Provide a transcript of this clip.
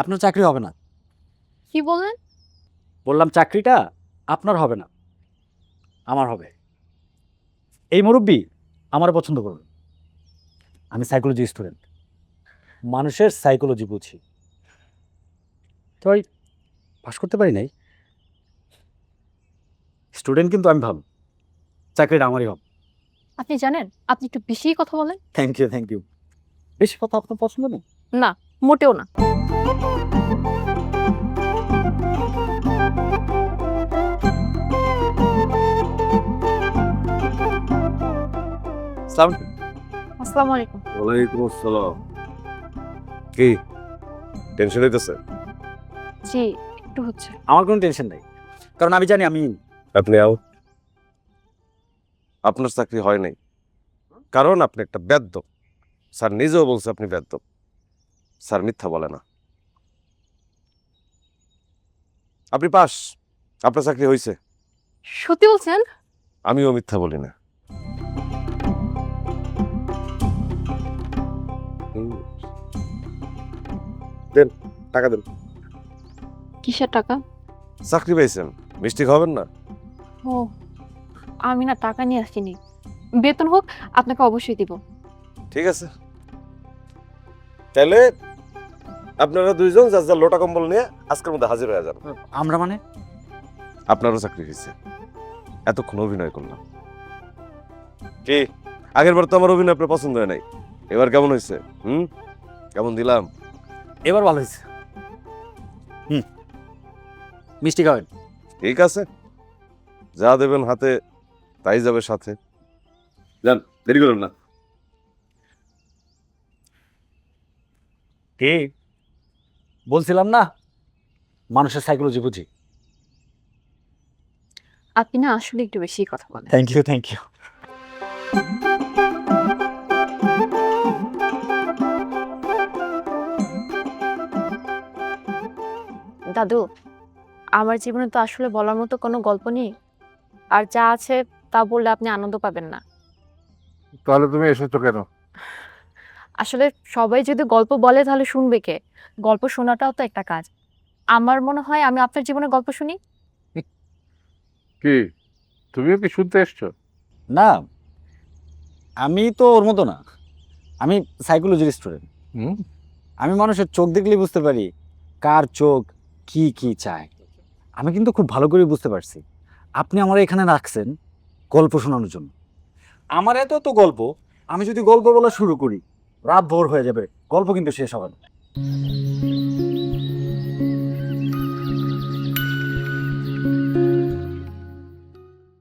আপনার চাকরি হবে না। কি বললেন? বললাম চাকরিটা আপনার হবে না, আমার হবে। এই মুরব্বী আমার পছন্দ করুন। আমি সাইকোলজি স্টুডেন্ট, মানুষের সাইকোলজি বুঝি। তো ওই পাস করতে পারি নাই, স্টুডেন্ট কিন্তু আমি ভালো, চাকরিটা আমারই হবে। আপনি জানেন আপনি একটু বেশিই কথা বলেন। Thank you, thank you. বেশি কথা আপনার পছন্দ নেই? না, মোটেও না। আসসালামু আলাইকুম। ওয়ালাইকুম আসসালাম। কি টেনশন হইতেছে? জি, একটু হচ্ছে। আমার কোনো টেনশন নাই, কারণ আমি জানি আমি আপনি আও। আপনার চাকরি হয় নাই কারণ আপনি একটা বেদ্যপ। স্যার নিজেও বলছে আপনি বেদ্যপ। স্যার মিথ্যা বলে না। আপনি পাস, আপনার চাকরি হয়েছে। সত্যি বলছেন? আমিও মিথ্যা বলি না। দেন, টাকা দেন। কিসের টাকা? চাকরি পাইছেন, মিষ্টি খাবেন না? ও, আমি না টাকা নিয়ে আসিনি। বেতন হোক আপনাকে অবশ্যই দিব। ঠিক আছে, তাহলে আপনারা দুইজন যার যার লোটা কম্বল নিয়ে আজকের মধ্যে হাজির হয়ে যান। আমরা মানে আপনারও চাকরি হয়েছে। এতক্ষণ অভিনয় করলাম। কি আগের বার তো আমার অভিনয় আপনার পছন্দ হয় নাই, এবার কেমন হয়েছে? কেমন দিলাম? এবার ভালো হয়েছে। মিষ্টি খাবেন? ঠিক আছে, যা দেবেন হাতে তাই যাবে সাথে। যান, দেরি করুন না। কি বলছিলাম না, মানুষের সাইকোলজি বুঝি। আপনি না আসলে একটু বেশিই কথা বলেন। Thank you, thank you. দাদু, আমার জীবনে তো আসলে বলার মতো কোনো গল্প নেই। আর যা আছে তা বললে আপনি আনন্দ পাবেন না। তাহলে তুমি এসেছো কেন? আসলে সবাই যদি গল্প বলে তাহলে শুনবে কে? গল্প শোনাটাও তো একটা কাজ। আমার মনে হয় আমি আপনার জীবনে গল্প শুনি। কি তুমিও কি শুনতে এসছো? না, আমি তো ওর মতো না। আমি সাইকোলজির স্টুডেন্ট। হুম, আমি মানুষের চোখ দেখলেই বুঝতে পারি কার চোখ কি কি চায়। আমি কিন্তু খুব ভালো করে বুঝতে পারছি আপনি আমার এখানে রাখছেন গল্প শোনানোর জন্য। আমার এত তো গল্প, আমি যদি গল্প বলা শুরু করি রাত ভোর হয়ে যাবে, গল্প কিন্তু শেষ হবে না।